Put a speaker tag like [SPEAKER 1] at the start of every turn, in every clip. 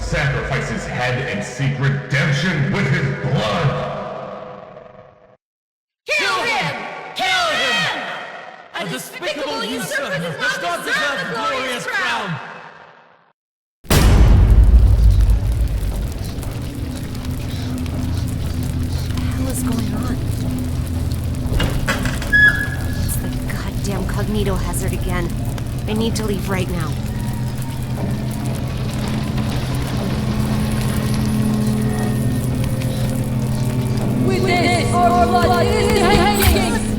[SPEAKER 1] sacrifice his head and seek redemption with his blood.
[SPEAKER 2] Kill him! Kill him! A despicable usurper does not deserve the glorious crown!
[SPEAKER 3] What is going on? It's the goddamn cognito hazard again. I need to leave right now.
[SPEAKER 2] With this, our blood is hanging!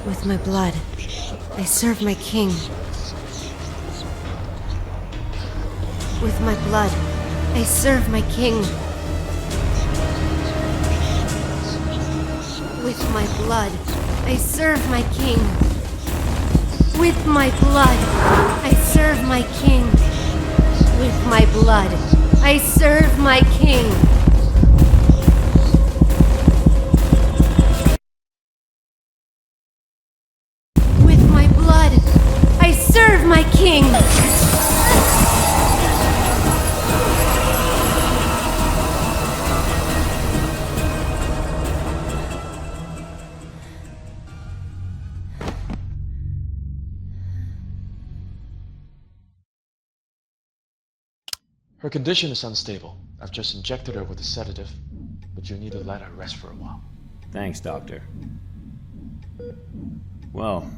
[SPEAKER 3] With my blood, I serve my king. With my blood, I serve my king. With my blood, I serve my king. With my blood, I serve my king. With my blood, I serve my king. Serve my king!
[SPEAKER 4] Her condition is unstable. I've just injected her with a sedative, but you'll need to let her rest for a while.
[SPEAKER 5] Thanks, Doctor. Well,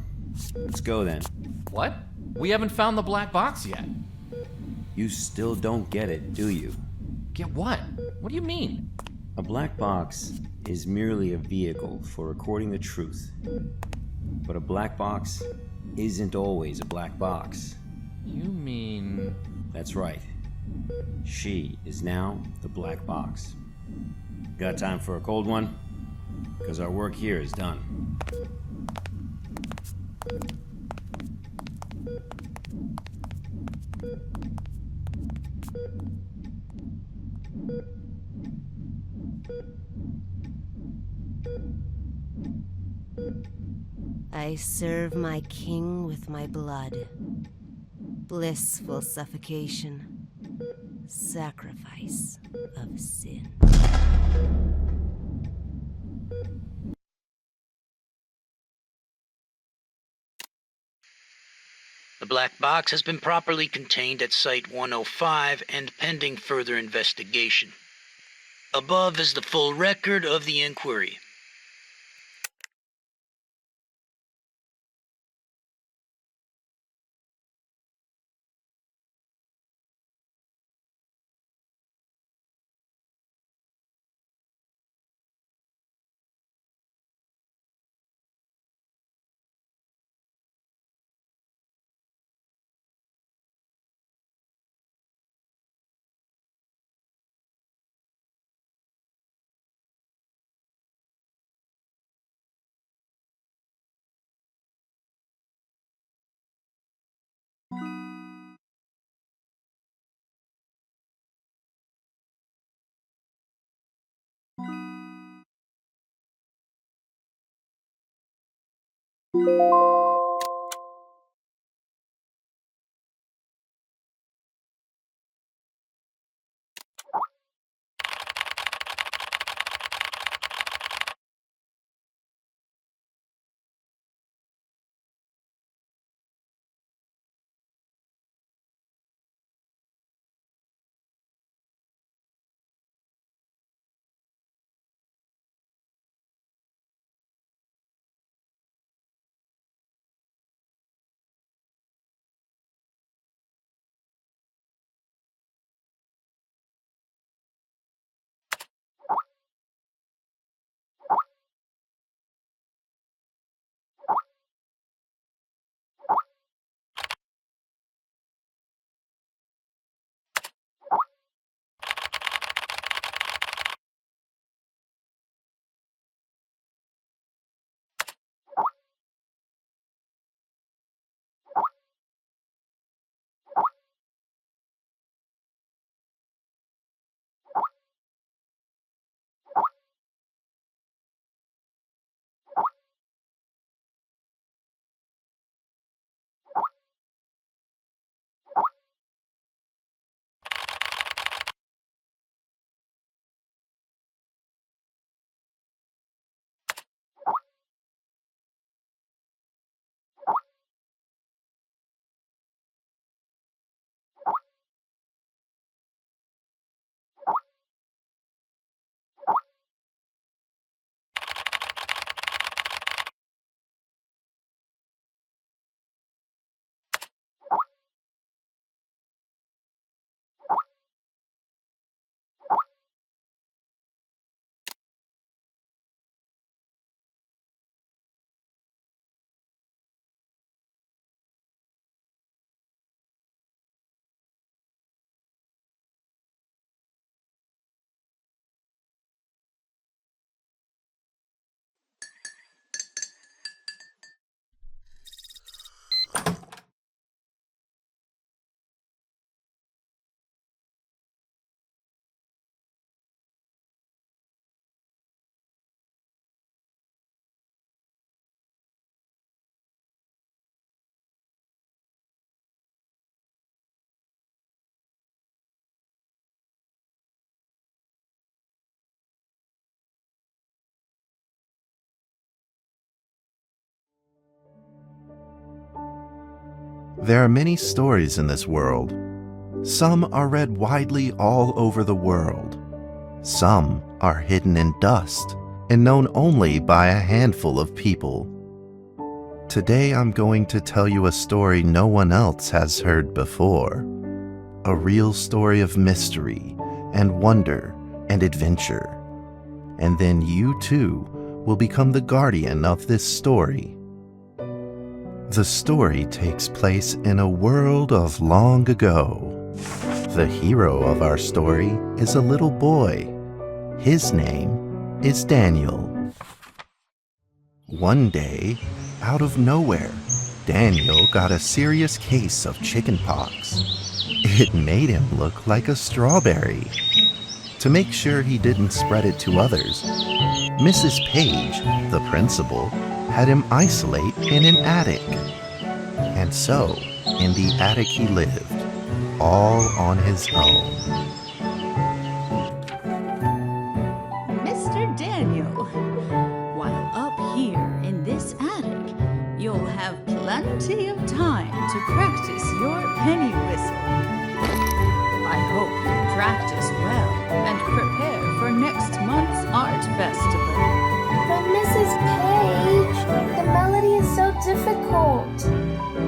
[SPEAKER 5] let's go then.
[SPEAKER 6] What? We haven't found the black box yet.
[SPEAKER 5] You still don't get it, do you?
[SPEAKER 6] Get what? What do you mean?
[SPEAKER 5] A black box is merely a vehicle for recording the truth. But a black box isn't always a black box.
[SPEAKER 6] You mean...
[SPEAKER 5] That's right. She is now the black box. Got time for a cold one? Because our work here is done.
[SPEAKER 3] I serve my king with my blood. Blissful suffocation. Sacrifice of sin.
[SPEAKER 7] The black box has been properly contained at Site-105 and pending further investigation. Above is the full record of the inquiry.
[SPEAKER 8] There are many stories in this world. Some are read widely all over the world. Some are hidden in dust and known only by a handful of people. Today I'm going to tell you a story no one else has heard before. A real story of mystery and wonder and adventure. And then you too will become the guardian of this story. The story takes place in a world of long ago. The hero of our story is a little boy. His name is Daniel. One day, out of nowhere, Daniel got a serious case of chickenpox. It made him look like a strawberry. To make sure he didn't spread it to others, Mrs. Page, the principal, had him isolate in an attic. And so, in the attic he lived, all on his own.
[SPEAKER 9] Mr. Daniel, while up here in this attic, you'll have plenty of time to practice your penny whistle. I hope you practice well and prepare for next month's art festival.
[SPEAKER 10] But Mrs. Page, the melody is so difficult.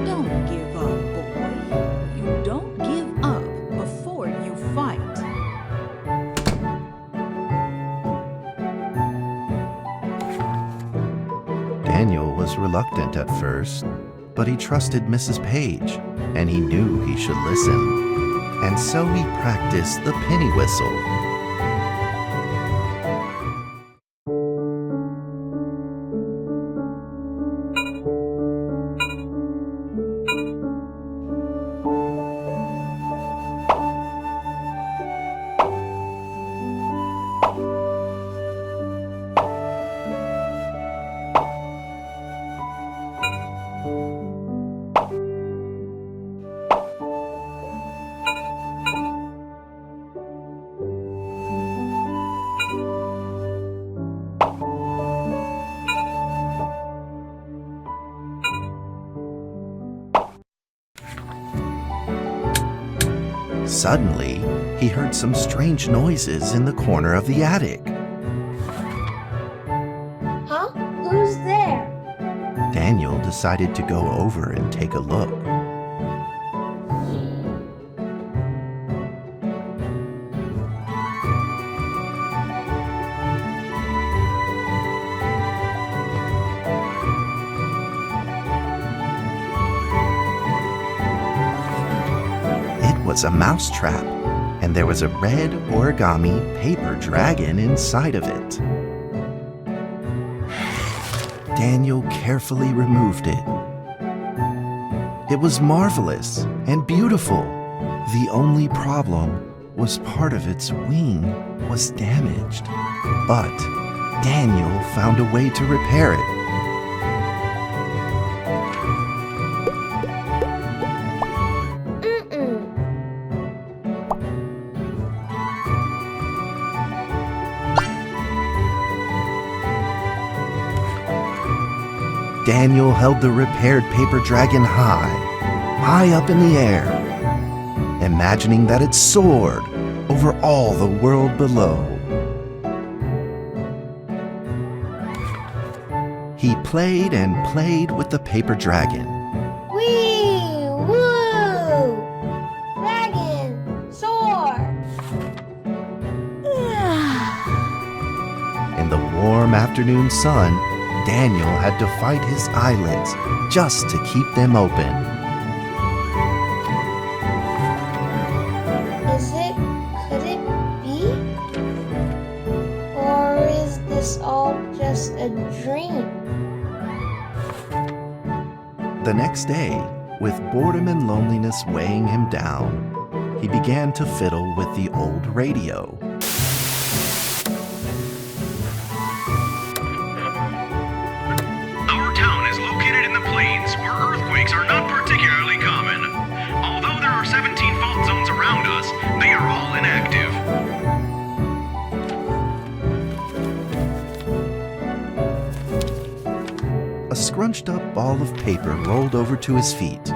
[SPEAKER 9] Don't give up, boy. You don't give up before you fight.
[SPEAKER 8] Daniel was reluctant at first, but he trusted Mrs. Page, and he knew he should listen. And so he practiced the penny whistle. Suddenly, he heard some strange noises in the corner of the attic.
[SPEAKER 10] Huh? Who's there?
[SPEAKER 8] Daniel decided to go over and take a look. It was a mousetrap, and there was a red origami paper dragon inside of it. Daniel carefully removed it. It was marvelous and beautiful. The only problem was part of its wing was damaged. But Daniel found a way to repair it. Daniel held the repaired paper dragon high up in the air, imagining that it soared over all the world below. He played and played with the paper dragon.
[SPEAKER 10] Wee! Woo! Dragon! Soar!
[SPEAKER 8] In the warm afternoon sun, Daniel had to fight his eyelids just to keep them open.
[SPEAKER 10] Could it be? Or is this all just a dream?
[SPEAKER 8] The next day, with boredom and loneliness weighing him down, he began to fiddle with the old radio.
[SPEAKER 11] Our town is located in the plains where earthquakes are not particularly common. Although there are 17 fault zones around us, they are all inactive.
[SPEAKER 8] A scrunched up ball of paper rolled over to his feet.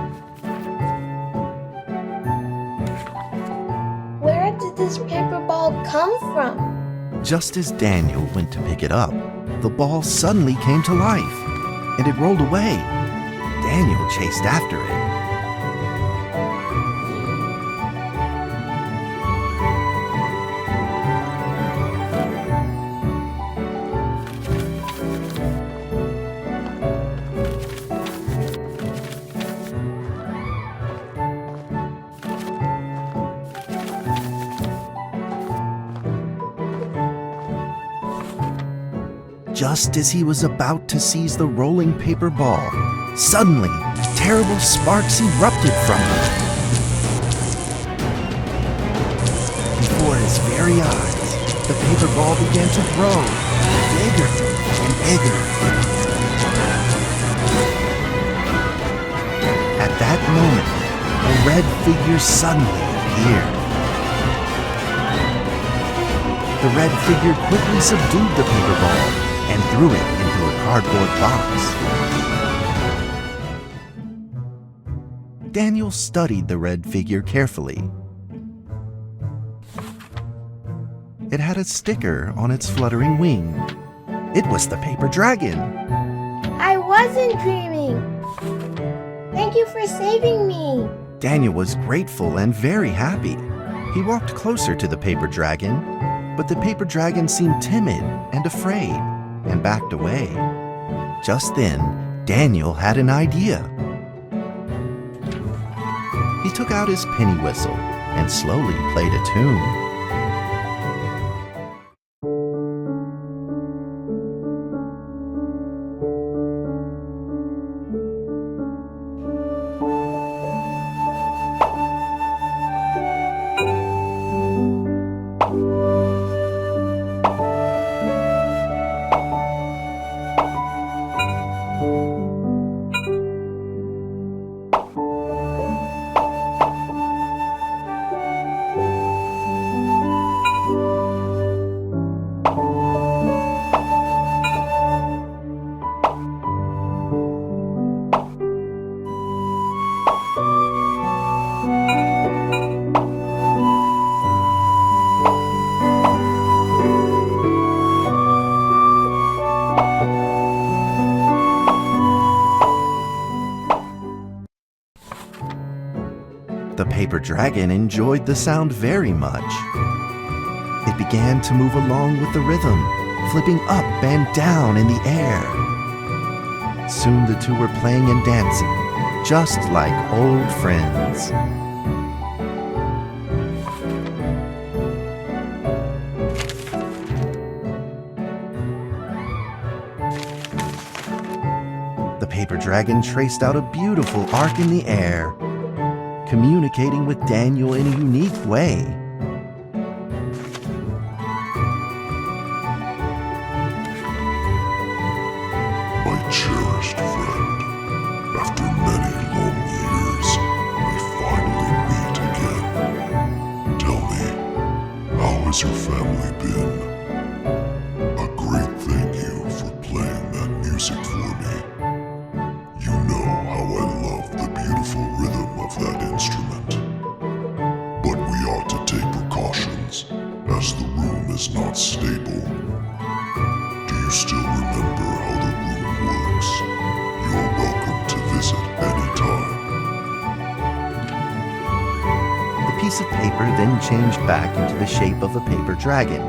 [SPEAKER 10] Where did this paper ball come from?
[SPEAKER 8] Just as Daniel went to pick it up, the ball suddenly came to life, and it rolled away. Daniel chased after it. Just as he was about to seize the rolling paper ball, suddenly, terrible sparks erupted from it. Before his very eyes, the paper ball began to grow, bigger and bigger. At that moment, a red figure suddenly appeared. The red figure quickly subdued the paper ball and threw it into a cardboard box. Daniel studied the red figure carefully. It had a sticker on its fluttering wing. It was the paper dragon.
[SPEAKER 10] I wasn't dreaming! Thank you for saving me!
[SPEAKER 8] Daniel was grateful and very happy. He walked closer to the paper dragon, but the paper dragon seemed timid and afraid and backed away. Just then, Daniel had an idea. He took out his penny whistle and slowly played a tune. paper dragon enjoyed the sound very much. It began to move along with the rhythm, flipping up and down in the air. Soon the two were playing and dancing, just like old friends. The paper dragon traced out a beautiful arc in the air, communicating with Daniel in a unique way.
[SPEAKER 12] My cherished friend, after many long years, we finally meet again. Tell me, how has your family been? A great thank you for playing that music for me. You know how I love the beautiful rhythm of that instrument. But we ought to take precautions, as the room is not stable. Do you still remember how the room works? You are welcome to visit anytime.
[SPEAKER 8] The piece of paper then changed back into the shape of a paper dragon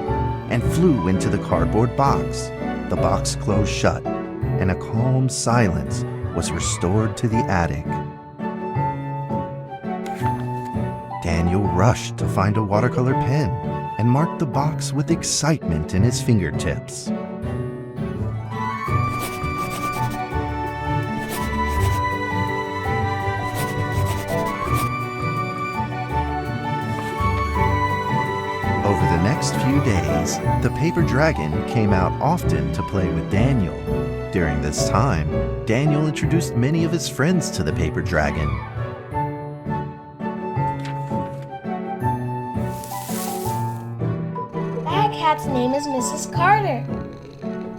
[SPEAKER 8] and flew into the cardboard box. The box closed shut, and a calm silence was restored to the attic. Daniel rushed to find a watercolor pen and marked the box with excitement in his fingertips. Over the next few days, the paper dragon came out often to play with Daniel. During this time, Daniel introduced many of his friends to the paper dragon.
[SPEAKER 10] That cat's name is Mrs. Carter.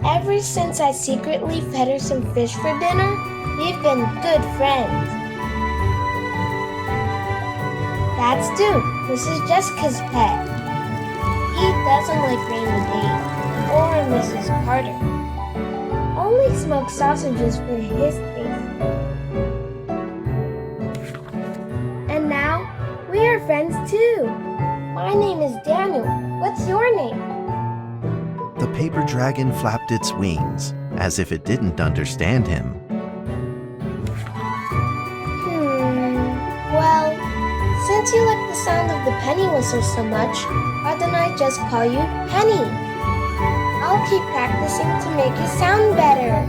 [SPEAKER 10] Ever since I secretly fed her some fish for dinner, we've been good friends. That's Duke, Mrs. Jessica's pet. He doesn't like Raymond Hamm or Mrs. Carter. Only smoked sausages for his taste. And now, we are friends too. My name is Daniel. What's your name?
[SPEAKER 8] The paper dragon flapped its wings, as if it didn't understand him.
[SPEAKER 10] Well, since you like the sound of the penny whistle so much, why don't I just call you Penny? I'll keep practicing to make it sound better.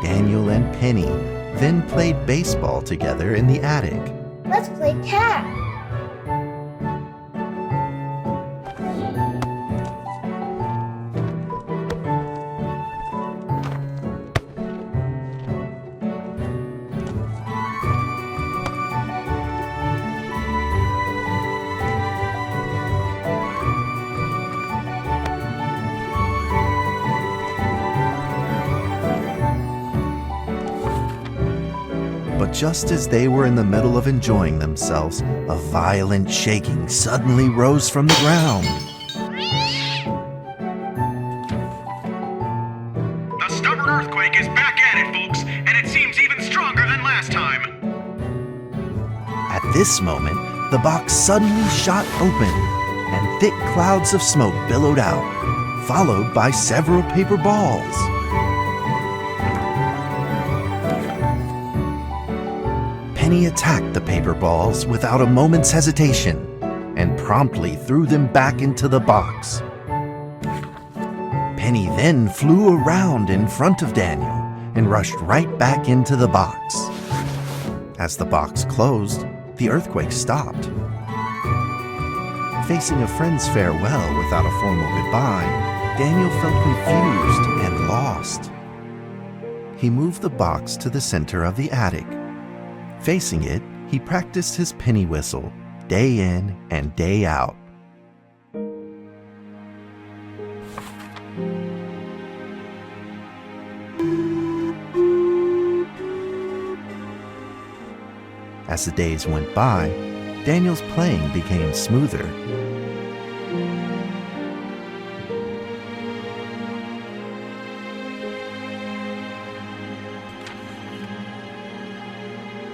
[SPEAKER 8] Daniel and Penny then played baseball together in the attic.
[SPEAKER 10] Let's play cat.
[SPEAKER 8] But just as they were in the middle of enjoying themselves, a violent shaking suddenly rose from the ground.
[SPEAKER 11] The stubborn earthquake is back at it, folks, and it seems even stronger than last time.
[SPEAKER 8] At this moment, the box suddenly shot open, and thick clouds of smoke billowed out, followed by several paper balls. Penny attacked the paper balls without a moment's hesitation and promptly threw them back into the box. Penny then flew around in front of Daniel and rushed right back into the box. As the box closed, the earthquake stopped. Facing a friend's farewell without a formal goodbye, Daniel felt confused and lost. He moved the box to the center of the attic. Facing it, he practiced his penny whistle, day in and day out. As the days went by, Daniel's playing became smoother.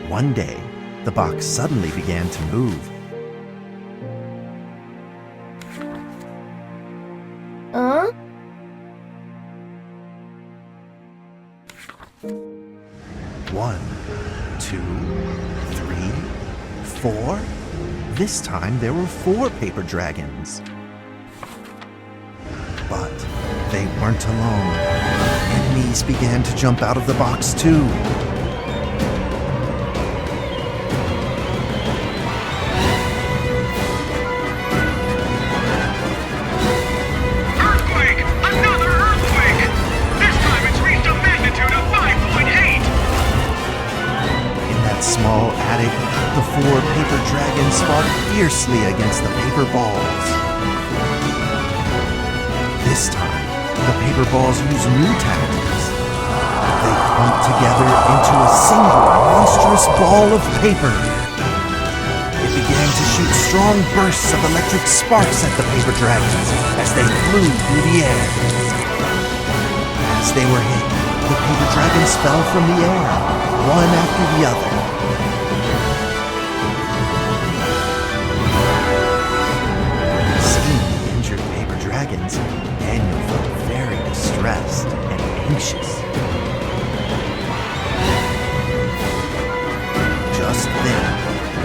[SPEAKER 8] One day, the box suddenly began to move.
[SPEAKER 10] Huh?
[SPEAKER 8] One, two, three, four. This time there were 4 paper dragons. But they weren't alone. Enemies began to jump out of the box too.
[SPEAKER 11] Earthquake! Another earthquake! This time it's reached a magnitude of 5.8!
[SPEAKER 8] In that small attic, the 4 paper dragons fought fiercely against the paper balls. This time, the paper balls used new tactics. They clumped together into a single monstrous ball of paper. It began to shoot strong bursts of electric sparks at the paper dragons as they flew through the air. As they were hit, the paper dragons fell from the air, one after the other. Seeing the injured paper dragons, Daniel felt very distressed and anxious. Just then,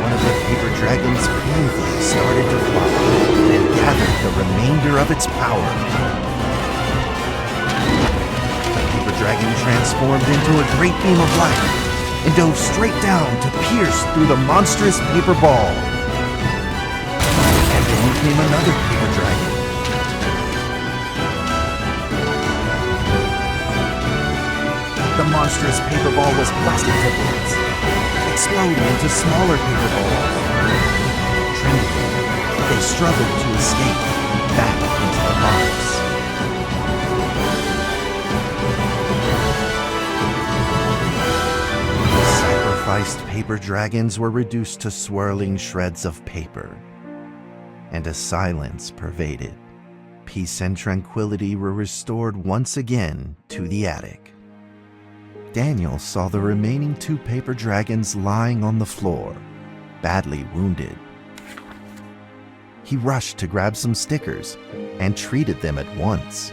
[SPEAKER 8] one of the paper dragons painfully started to fly and gathered the remainder of its power. The paper dragon transformed into a great beam of light and dove straight down to pierce through the monstrous paper ball. And then came another paper dragon. The monstrous paper ball was blasted to bits, exploding into smaller paper balls. Trembling, they struggled to escape back into the box. The sacrificed paper dragons were reduced to swirling shreds of paper, and a silence pervaded. Peace and tranquility were restored once again to the attic. Daniel saw the remaining 2 paper dragons lying on the floor, badly wounded. He rushed to grab some stickers and treated them at once.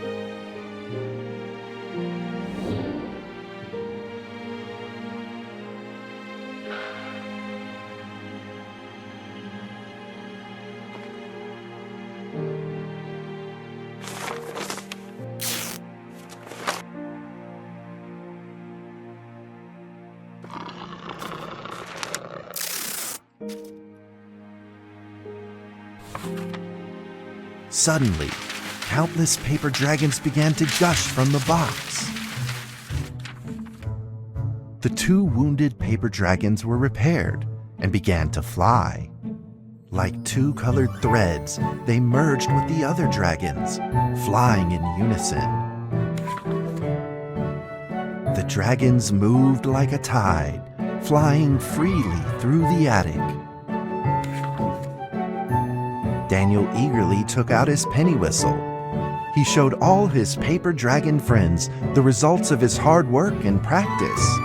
[SPEAKER 8] Suddenly, countless paper dragons began to gush from the box. The 2 wounded paper dragons were repaired and began to fly. Like 2 colored threads, they merged with the other dragons, flying in unison. The dragons moved like a tide, flying freely through the attic. Daniel eagerly took out his penny whistle. He showed all his paper dragon friends the results of his hard work and practice.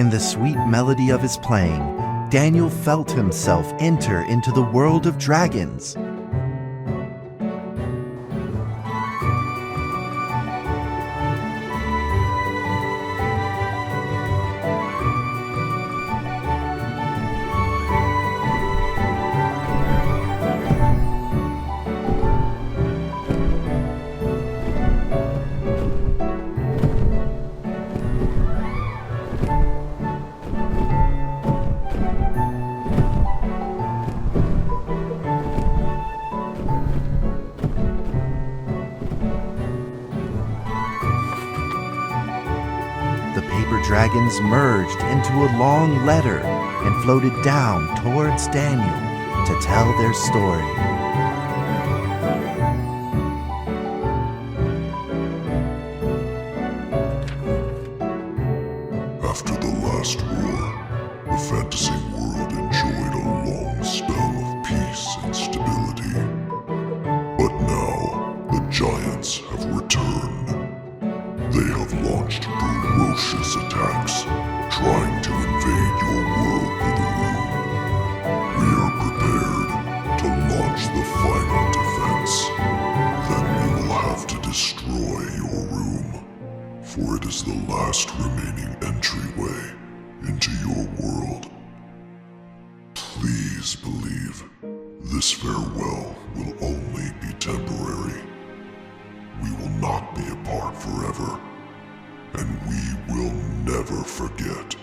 [SPEAKER 8] In the sweet melody of his playing, Daniel felt himself enter into the world of dragons. Dragons merged into a long letter and floated down towards Daniel to tell their story.
[SPEAKER 12] After the last war, the fantasy world enjoyed a long spell of peace and stability. But now, the giants have returned. They have launched ferocious attacks, trying to invade your world with a room. We are prepared to launch the final defense. Then we will have to destroy your room, for it is the last remaining entryway into your world. Please believe, this farewell will only be temporary. We will not be apart forever, and we will never forget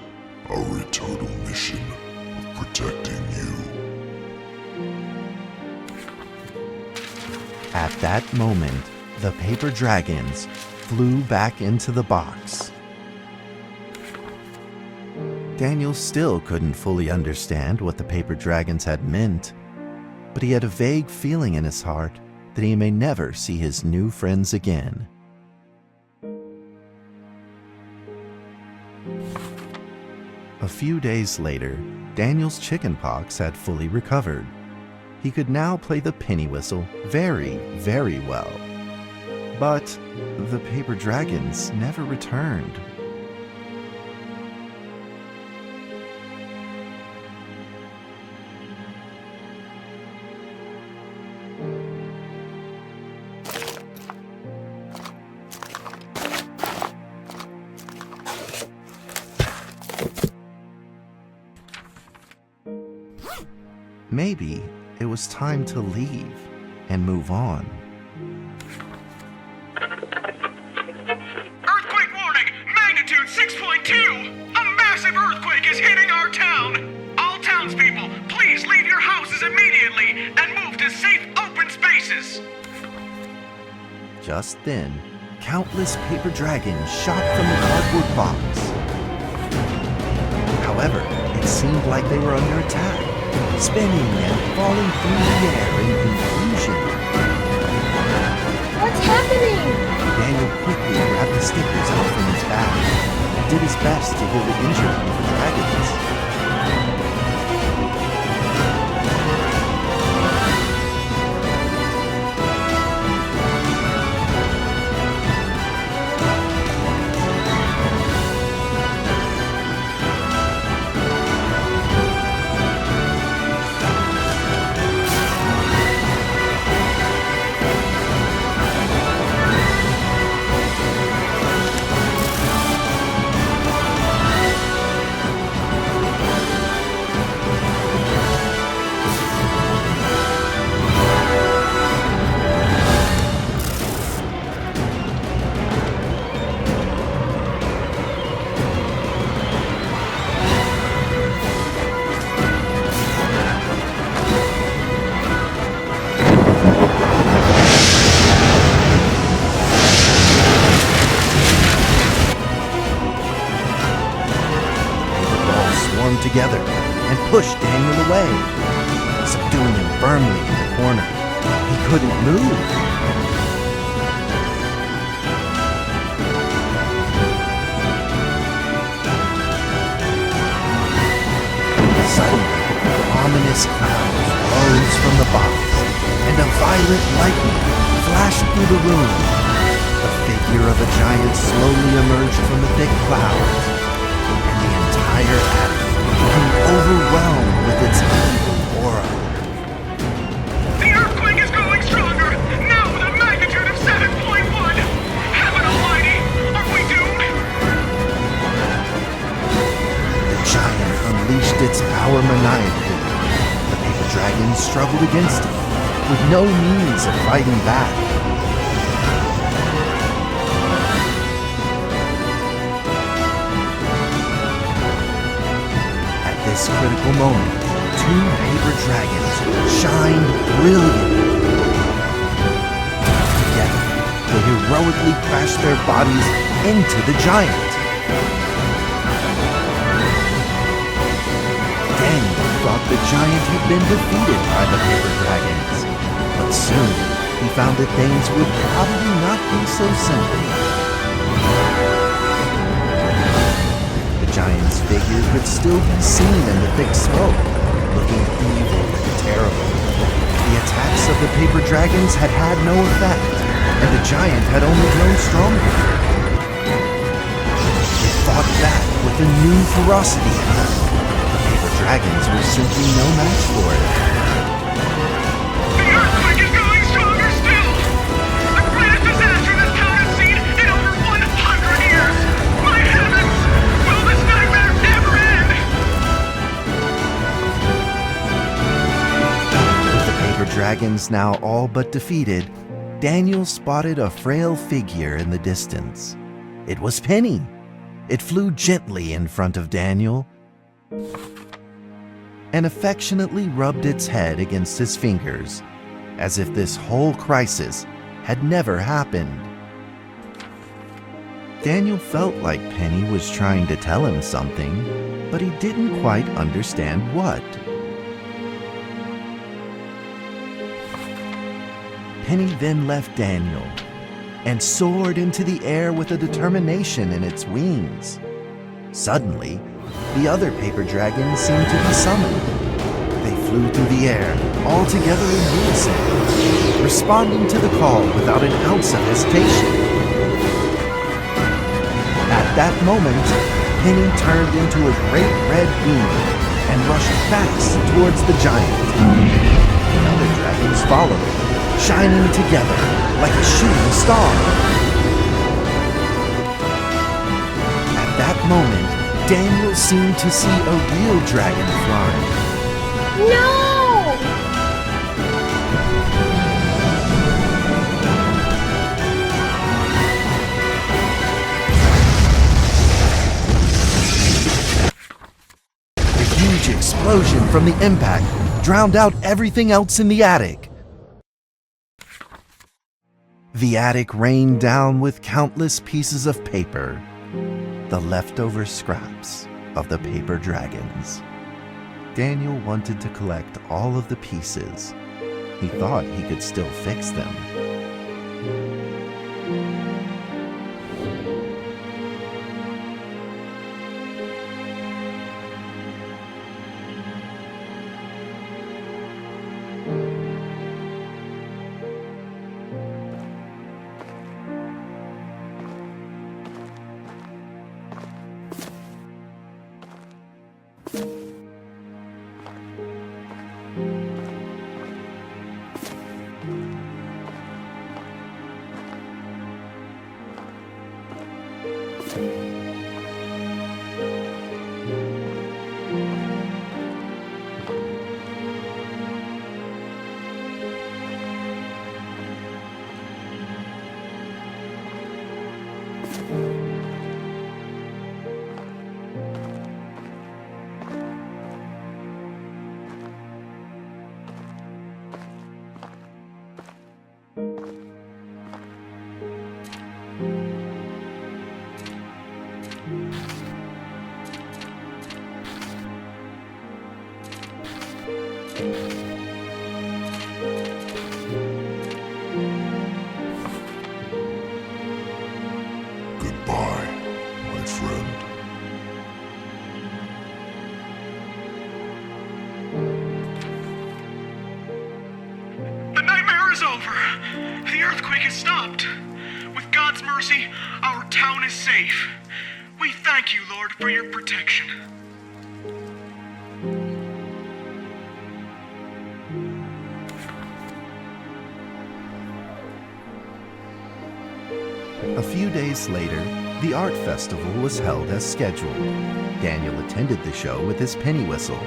[SPEAKER 12] our eternal mission of protecting you.
[SPEAKER 8] At that moment, the paper dragons flew back into the box. Daniel still couldn't fully understand what the paper dragons had meant, but he had a vague feeling in his heart that he may never see his new friends again. A few days later, Daniel's chickenpox had fully recovered. He could now play the penny whistle very, very well. But the paper dragons never returned. Maybe it was time to leave and move on.
[SPEAKER 11] Earthquake warning! Magnitude 6.2! A massive earthquake is hitting our town! All townspeople, please leave your houses immediately and move to safe open spaces!
[SPEAKER 8] Just then, countless paper dragons shot from the cardboard box. However, it seemed like they were under attack, spinning and falling through the air in confusion.
[SPEAKER 10] What's happening?
[SPEAKER 8] Daniel quickly grabbed the stickers out from his bag and did his best to heal the injured paper dragons. Together and pushed Daniel away, subduing him firmly in the corner. He couldn't move. Suddenly, ominous clouds rose from the box, and a violent lightning flashed through the room. The figure of a giant slowly emerged from the thick clouds, and the entire entire attic became overwhelmed with its evil aura.
[SPEAKER 11] The earthquake is growing stronger, now with a magnitude of 7.1. Heaven almighty, are we doomed?
[SPEAKER 8] The giant unleashed its power maniacally. The paper dragon struggled against it, with no means of fighting back. At this critical moment, two paper dragons shined brilliantly. Together, they heroically crashed their bodies into the giant. Daniel thought the giant had been defeated by the paper dragons, but soon he found that things would probably not be so simple. The giant's figure could still be seen in the thick smoke, looking evil and terrible. The attacks of the paper dragons had had no effect, and the giant had only grown stronger. It fought back with a new ferocity. The paper dragons were simply no match for it.
[SPEAKER 11] The earthquake is growing stronger still! The greatest disaster this town has seen in over 100 years! My heavens! Will this nightmare ever end?
[SPEAKER 8] With the paper dragons now all but defeated, Daniel spotted a frail figure in the distance. It was Penny. It flew gently in front of Daniel and affectionately rubbed its head against his fingers, as if this whole crisis had never happened. Daniel felt like Penny was trying to tell him something, but he didn't quite understand what. Penny then left Daniel and soared into the air with a determination in its wings. Suddenly, the other paper dragons seemed to be summoned. They flew through the air, all together in unison, responding to the call without an ounce of hesitation. At that moment, Penny turned into a great red beam and rushed fast towards the giant. The other dragons followed, shining together like a shooting star. At that moment, Daniel seemed to see a real dragon flying.
[SPEAKER 10] No!
[SPEAKER 8] The huge explosion from the impact drowned out everything else in the attic. The attic rained down with countless pieces of paper, the leftover scraps of the paper dragons. Daniel wanted to collect all of the pieces. He thought he could still fix them.
[SPEAKER 12] Goodbye, my friend.
[SPEAKER 11] The nightmare is over. The earthquake has stopped. With God's mercy, our town is safe. We thank you, Lord, for your protection.
[SPEAKER 8] A few days later, the art festival was held as scheduled. Daniel attended the show with his penny whistle.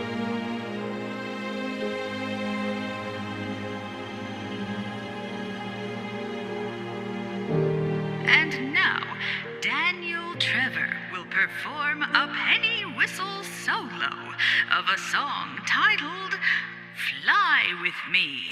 [SPEAKER 9] And now, Daniel Trevor will perform a penny whistle solo of a song titled Fly With Me.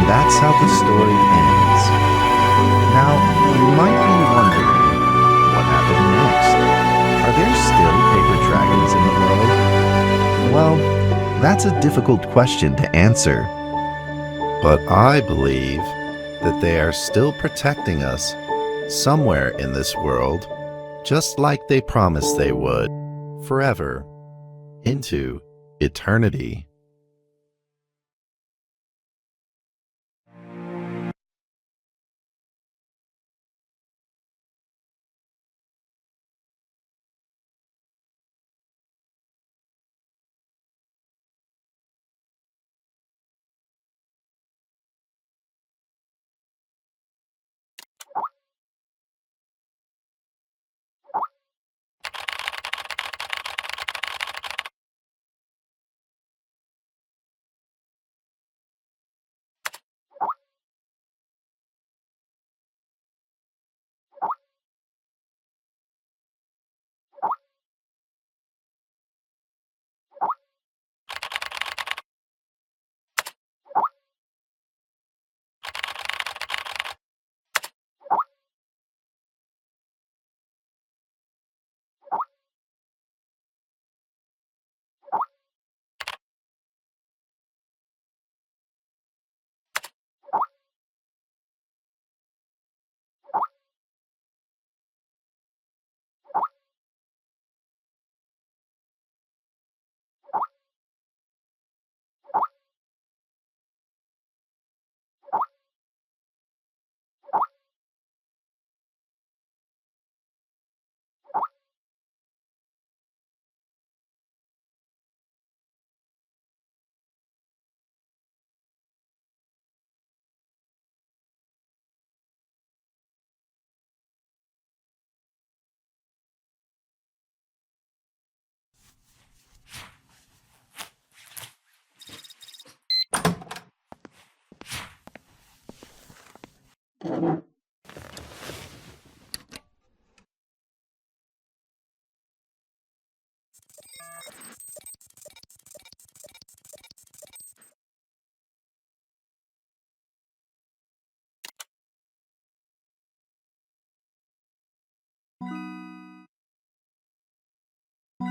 [SPEAKER 8] That's how the story ends. Now, you might be wondering, what happened next? Are there still paper dragons in the world? Well, that's a difficult question to answer. But I believe that they are still protecting us somewhere in this world, just like they promised they would, forever, into eternity.
[SPEAKER 10] You